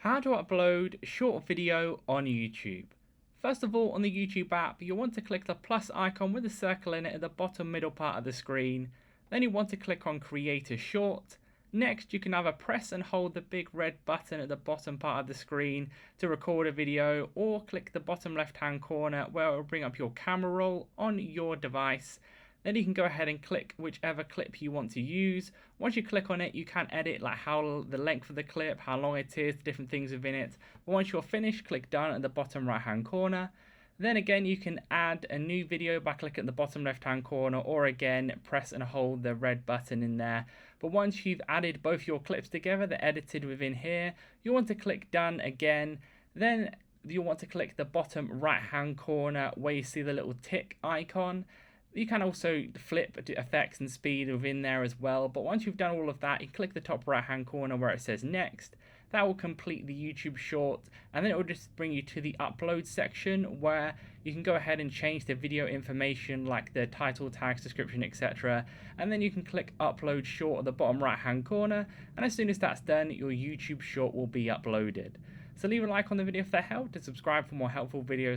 How to upload short video on YouTube. First of all, on the YouTube app, you'll want to click the plus icon with the circle in it at the bottom middle part of the screen. Then you want to click on Create a Short. Next, you can either press and hold the big red button at the bottom part of the screen to record a video, or click the bottom left hand corner where it will bring up your camera roll on your device. Then you can go ahead and click whichever clip you want to use. Once you click on it, you can edit like how the length of the clip, how long it is, different things within it. But once you're finished, click done at the bottom right hand corner. Then again, you can add a new video by clicking the bottom left hand corner, or again, press and hold the red button in there. But once you've added both your clips together, they're edited within here, you want to click done again. Then you'll want to click the bottom right hand corner where you see the little tick icon. You can also flip effects and speed within there as well, but once you've done all of that, you click the top right hand corner where it says next. That will complete the YouTube short, and then it will just bring you to the upload section where you can go ahead and change the video information like the title, tags, description, etc. And then you can click upload short at the bottom right hand corner, and as soon as that's done, your YouTube short will be uploaded. So leave a like on the video if that helped, and subscribe for more helpful videos.